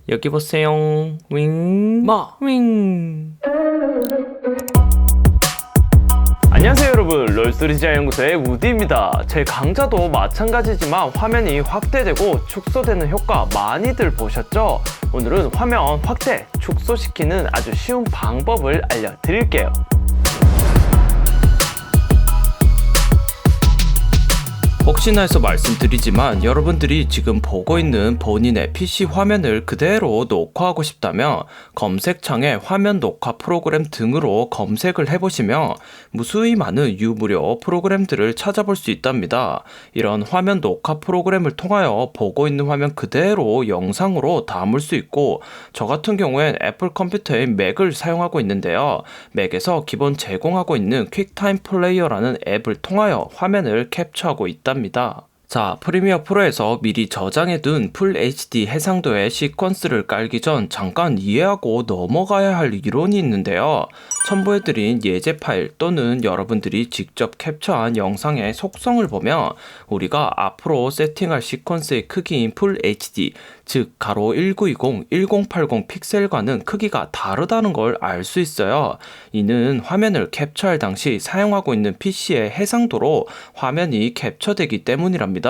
여기 보세요. 윙. 뭐? 윙. 안녕하세요 여러분, 롤스토리지아 연구소의 우디입니다. 제 강좌도 마찬가지지만 화면이 확대되고 축소되는 효과 많이들 보셨죠? 오늘은 화면 확대, 축소시키는 아주 쉬운 방법을 알려드릴게요. 혹시나 해서 말씀드리지만 여러분들이 지금 보고 있는 본인의 PC 화면을 그대로 녹화하고 싶다면 검색창에 화면 녹화 프로그램 등으로 검색을 해보시면 무수히 많은 유무료 프로그램들을 찾아볼 수 있답니다. 이런 화면 녹화 프로그램을 통하여 보고 있는 화면 그대로 영상으로 담을 수 있고, 저 같은 경우엔 애플 컴퓨터인 맥을 사용하고 있는데요. 맥에서 기본 제공하고 있는 퀵타임 플레이어라는 앱을 통하여 화면을 캡처하고 있다. 자, 프리미어 프로에서 미리 저장해둔 풀 HD 해상도의 시퀀스를 깔기 전 잠깐 이해하고 넘어가야 할 이론이 있는데요. 첨부해드린 예제 파일 또는 여러분들이 직접 캡처한 영상의 속성을 보면 우리가 앞으로 세팅할 시퀀스의 크기인 풀 HD, 즉 가로 1920, 1080 픽셀과는 크기가 다르다는 걸 알 수 있어요. 이는 화면을 캡처할 당시 사용하고 있는 PC의 해상도로 화면이 캡처되기 때문이랍니다.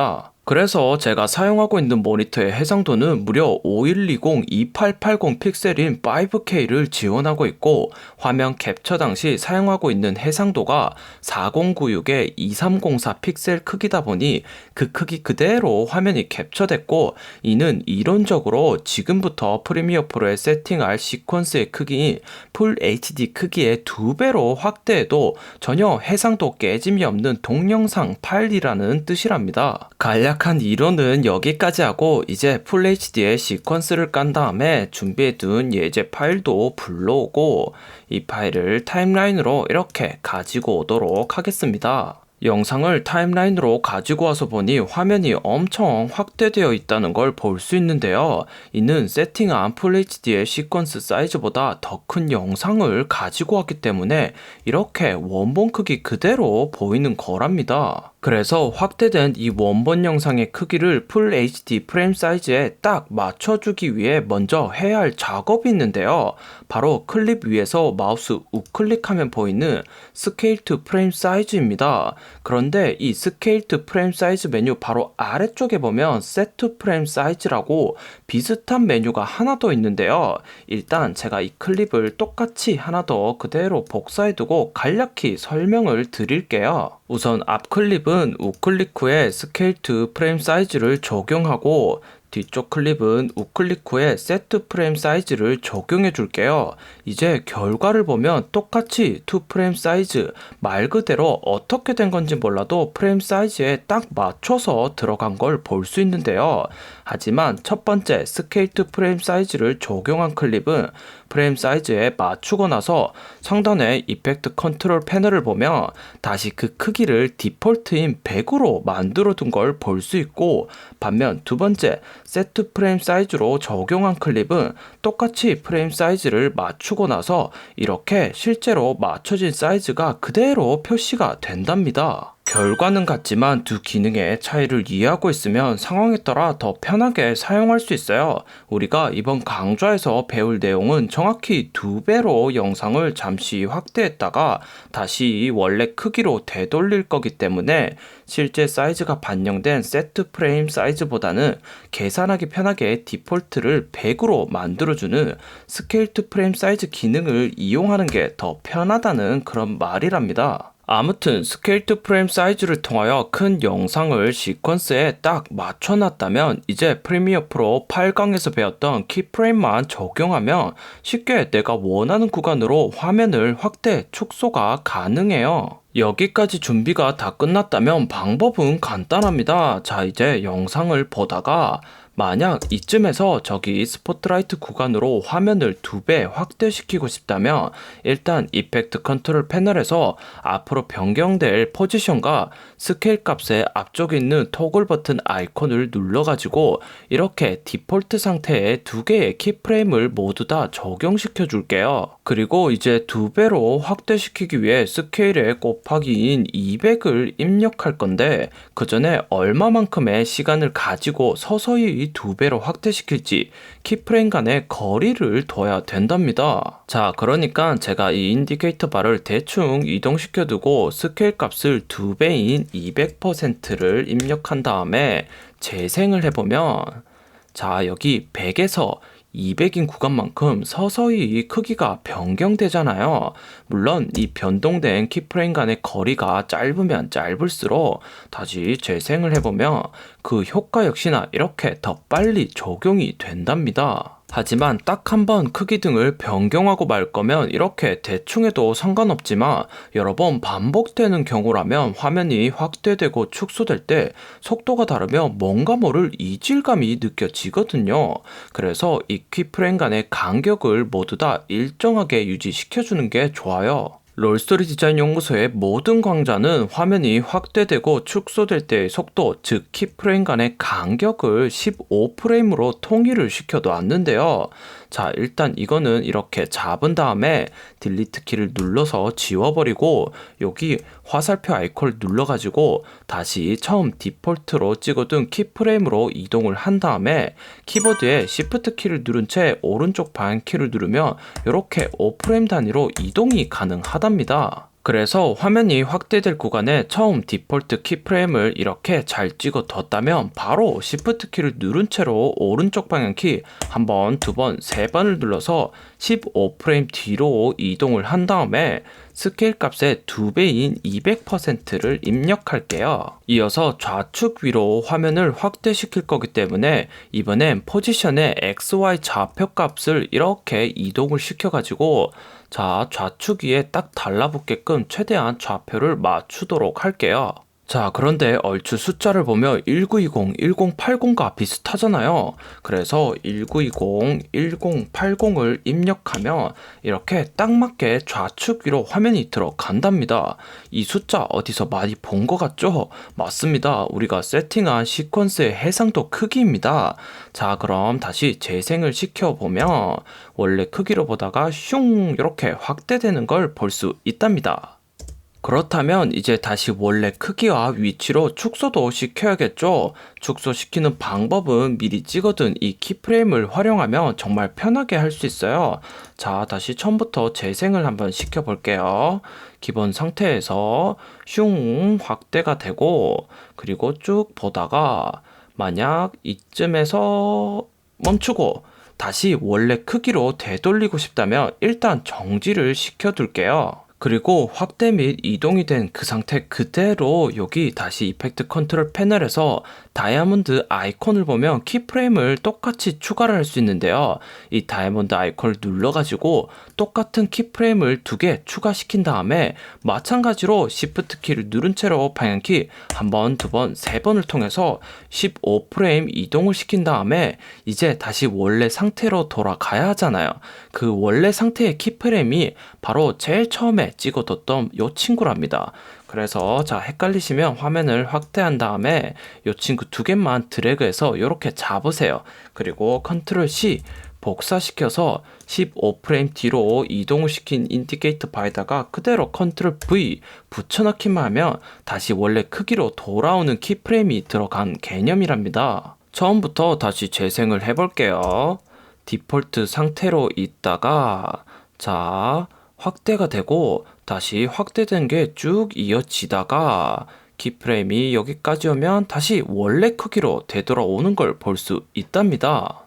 그래서 제가 사용하고 있는 모니터의 해상도는 무려 5120, 2880 픽셀인 5K를 지원하고 있고, 화면 캡처 당시 사용하고 있는 해상도가 4096의 2304 픽셀 크기다 보니 그 크기 그대로 화면이 캡처됐고, 이는 이론적으로 지금부터 프리미어 프로에 세팅할 시퀀스의 크기인 풀 HD 크기의 2배로 확대해도 전혀 해상도 깨짐이 없는 동영상 파일이라는 뜻이랍니다. 간략한 이론은 여기까지 하고 이제 풀 HD의 시퀀스를 깐 다음에 준비해둔 예제 파일도 불러오고 이 파일을 타임라인으로 이렇게 가지고 오도록 하겠습니다. 영상을 타임라인으로 가지고 와서 보니 화면이 엄청 확대되어 있다는 걸 볼 수 있는데요. 이는 세팅한 풀 HD의 시퀀스 사이즈보다 더 큰 영상을 가지고 왔기 때문에 이렇게 원본 크기 그대로 보이는 거랍니다. 그래서 확대된 이 원본 영상의 크기를 풀 HD 프레임 사이즈에 딱 맞춰주기 위해 먼저 해야 할 작업이 있는데요. 바로 클립 위에서 마우스 우클릭하면 보이는 스케일 투 프레임 사이즈입니다. 그런데 이 스케일 투 프레임 사이즈 메뉴 바로 아래쪽에 보면 셋 투 프레임 사이즈라고 비슷한 메뉴가 하나 더 있는데요. 일단 제가 이 클립을 똑같이 하나 더 그대로 복사해두고 간략히 설명을 드릴게요. 우선 앞 클립은 우클릭 후에 스케일 투 프레임 사이즈를 적용하고, 뒤쪽 클립은 우클릭 후에 세트 프레임 사이즈를 적용해 줄게요. 이제 결과를 보면 똑같이 2 프레임 사이즈, 말 그대로 어떻게 된 건지 몰라도 프레임 사이즈에 딱 맞춰서 들어간 걸 볼 수 있는데요. 하지만 첫 번째 스케일 투 프레임 사이즈를 적용한 클립은 프레임 사이즈에 맞추고 나서 상단의 이펙트 컨트롤 패널을 보면 다시 그 크기를 디폴트인 100으로 만들어 둔 걸 볼 수 있고, 반면 두 번째 세트 프레임 사이즈로 적용한 클립은 똑같이 프레임 사이즈를 맞추고 나서 이렇게 실제로 맞춰진 사이즈가 그대로 표시가 된답니다. 결과는 같지만 두 기능의 차이를 이해하고 있으면 상황에 따라 더 편하게 사용할 수 있어요. 우리가 이번 강좌에서 배울 내용은 정확히 2배로 영상을 잠시 확대했다가 다시 원래 크기로 되돌릴 거기 때문에 실제 사이즈가 반영된 세트 프레임 사이즈보다는 계산하기 편하게 디폴트를 100으로 만들어주는 스케일 투 프레임 사이즈 기능을 이용하는 게 더 편하다는 그런 말이랍니다. 아무튼 스케일 투 프레임 사이즈를 통하여 큰 영상을 시퀀스에 딱 맞춰놨다면 이제 프리미어 프로 8강에서 배웠던 키프레임만 적용하면 쉽게 내가 원하는 구간으로 화면을 확대, 축소가 가능해요. 여기까지 준비가 다 끝났다면 방법은 간단합니다. 자, 이제 영상을 보다가 만약 이쯤에서 저기 스포트라이트 구간으로 화면을 2배 확대시키고 싶다면 일단 이펙트 컨트롤 패널에서 앞으로 변경될 포지션과 스케일 값의 앞쪽에 있는 토글 버튼 아이콘을 눌러가지고 이렇게 디폴트 상태의 2개의 키프레임을 모두 다 적용시켜 줄게요. 그리고 이제 2배로 확대시키기 위해 스케일에 곱하기인 200을 입력할 건데 그 전에 얼마만큼의 시간을 가지고 서서히 빨리 2배로 확대시킬지 키프레임 간의 거리를 둬야 된답니다. 자, 그러니까 제가 이 인디케이터 바를 대충 이동시켜 두고 스케일 값을 2배인 200%를 입력한 다음에 재생을 해보면, 자, 여기 100에서 200인 구간만큼 서서히 크기가 변경되잖아요. 물론 이 변동된 키프레임 간의 거리가 짧으면 짧을수록 다시 재생을 해보면 그 효과 역시나 이렇게 더 빨리 적용이 된답니다. 하지만 딱 한 번 크기 등을 변경하고 말 거면 이렇게 대충 해도 상관없지만 여러 번 반복되는 경우라면 화면이 확대되고 축소될 때 속도가 다르면 뭔가 모를 이질감이 느껴지거든요. 그래서 이 키프레임 간의 간격을 모두 다 일정하게 유지시켜주는 게 좋아요. 롤스토리 디자인 연구소의 모든 강좌는 화면이 확대되고 축소될 때의 속도, 즉 키프레임 간의 간격을 15프레임으로 통일을 시켜놓았는데요. 자, 일단 이거는 이렇게 잡은 다음에 딜리트 키를 눌러서 지워버리고 여기 화살표 아이콘을 눌러가지고 다시 처음 디폴트로 찍어둔 키프레임으로 이동을 한 다음에 키보드에 Shift 키를 누른 채 오른쪽 방향 키를 누르면 이렇게 5프레임 단위로 이동이 가능하답니다. 그래서 화면이 확대될 구간에 처음 디폴트 키프레임을 이렇게 잘 찍어 뒀다면 바로 Shift 키를 누른 채로 오른쪽 방향 키 한 번, 두 번, 세 번을 눌러서 15프레임 뒤로 이동을 한 다음에 스케일 값의 2배인 200%를 입력할게요. 이어서 좌측 위로 화면을 확대시킬 거기 때문에 이번엔 포지션의 XY 좌표 값을 이렇게 이동을 시켜가지고 자, 좌측 위에 딱 달라붙게끔 최대한 좌표를 맞추도록 할게요. 자, 그런데 얼추 숫자를 보면 1920, 1080과 비슷하잖아요. 그래서 1920, 1080을 입력하면 이렇게 딱 맞게 좌측 위로 화면이 들어간답니다. 이 숫자 어디서 많이 본 것 같죠? 맞습니다. 우리가 세팅한 시퀀스의 해상도 크기입니다. 자, 그럼 다시 재생을 시켜보면 원래 크기로 보다가 슝 이렇게 확대되는 걸 볼 수 있답니다. 그렇다면 이제 다시 원래 크기와 위치로 축소도 시켜야겠죠? 축소시키는 방법은 미리 찍어둔 이 키프레임을 활용하면 정말 편하게 할 수 있어요. 자, 다시 처음부터 재생을 한번 시켜볼게요. 기본 상태에서 슝 확대가 되고 그리고 쭉 보다가 만약 이쯤에서 멈추고 다시 원래 크기로 되돌리고 싶다면 일단 정지를 시켜둘게요. 그리고 확대 및 이동이 된 그 상태 그대로 여기 다시 이펙트 컨트롤 패널에서 다이아몬드 아이콘을 보면 키프레임을 똑같이 추가를 할 수 있는데요. 이 다이아몬드 아이콘을 눌러가지고 똑같은 키프레임을 2개 추가시킨 다음에 마찬가지로 Shift 키를 누른 채로 방향키 한 번, 두 번, 세 번을 통해서 15프레임 이동을 시킨 다음에 이제 다시 원래 상태로 돌아가야 하잖아요. 그 원래 상태의 키프레임이 바로 제일 처음에 찍어뒀던 요 친구랍니다. 그래서 자, 헷갈리시면 화면을 확대한 다음에 요 친구 2개만 드래그해서 이렇게 잡으세요. 그리고 컨트롤 C 복사시켜서 15프레임 뒤로 이동을 시킨 인디케이터 바에다가 그대로 컨트롤 V 붙여넣기만 하면 다시 원래 크기로 돌아오는 키프레임이 들어간 개념이랍니다. 처음부터 다시 재생을 해볼게요. 디폴트 상태로 있다가 자, 확대가 되고 다시 확대된 게 쭉 이어지다가 키프레임이 여기까지 오면 다시 원래 크기로 되돌아오는 걸 볼 수 있답니다.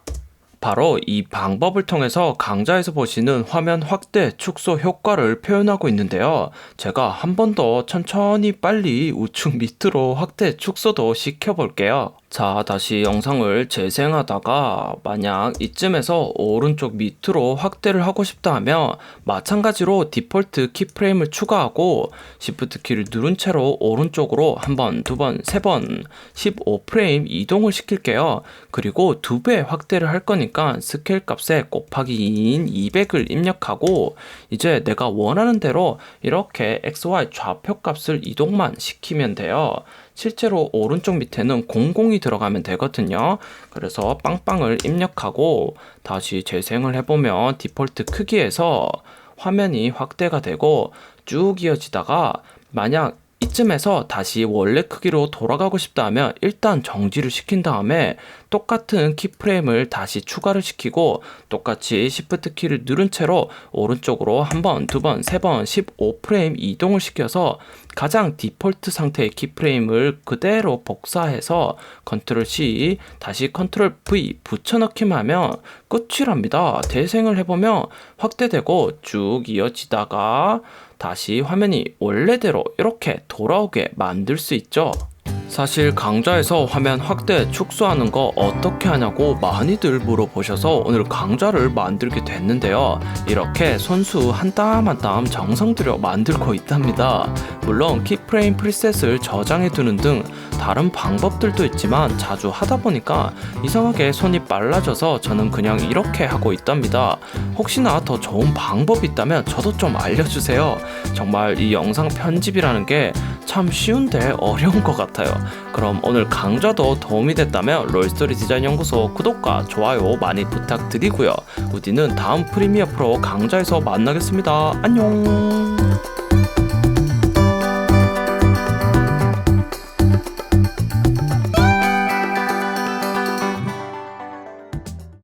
바로 이 방법을 통해서 강좌에서 보시는 화면 확대, 축소 효과를 표현하고 있는데요. 제가 한 번 더 천천히 빨리 우측 밑으로 확대, 축소도 시켜볼게요. 자, 다시 영상을 재생하다가 만약 이쯤에서 오른쪽 밑으로 확대를 하고 싶다 하면 마찬가지로 디폴트 키프레임을 추가하고 Shift 키를 누른 채로 오른쪽으로 한 번, 두 번, 세 번 15프레임 이동을 시킬게요. 그리고 2배 확대를 할 거니까 스케일 값에 곱하기 2인 200을 입력하고 이제 내가 원하는 대로 이렇게 XY 좌표 값을 이동만 시키면 돼요. 실제로 오른쪽 밑에는 00이 들어가면 되거든요. 그래서 빵빵을 입력하고 다시 재생을 해보면 디폴트 크기에서 화면이 확대가 되고 쭉 이어지다가 만약 이쯤에서 다시 원래 크기로 돌아가고 싶다 하면 일단 정지를 시킨 다음에 똑같은 키프레임을 다시 추가를 시키고 똑같이 Shift 키를 누른 채로 오른쪽으로 한 번, 두 번, 세 번 15프레임 이동을 시켜서 가장 디폴트 상태의 키프레임을 그대로 복사해서 Ctrl C, 다시 Ctrl V 붙여넣기만 하면 끝이랍니다. 대생을 해보면 확대되고 쭉 이어지다가 다시 화면이 원래대로 이렇게 돌아오게 만들 수 있죠. 사실 강좌에서 화면 확대 축소하는 거 어떻게 하냐고 많이들 물어보셔서 오늘 강좌를 만들게 됐는데요. 이렇게 손수 한 땀 한 땀 정성 들여 만들고 있답니다. 물론 키프레임 프리셋을 저장해 두는 등 다른 방법들도 있지만 자주 하다 보니까 이상하게 손이 빨라져서 저는 그냥 이렇게 하고 있답니다. 혹시나 더 좋은 방법이 있다면 저도 좀 알려주세요. 정말 이 영상 편집이라는 게 참 쉬운데 어려운 것 같아요. 그럼 오늘 강좌도 도움이 됐다면 롤스토리 디자인 연구소 구독과 좋아요 많이 부탁드리고요. 우디는 다음 프리미어 프로 강좌에서 만나겠습니다. 안녕.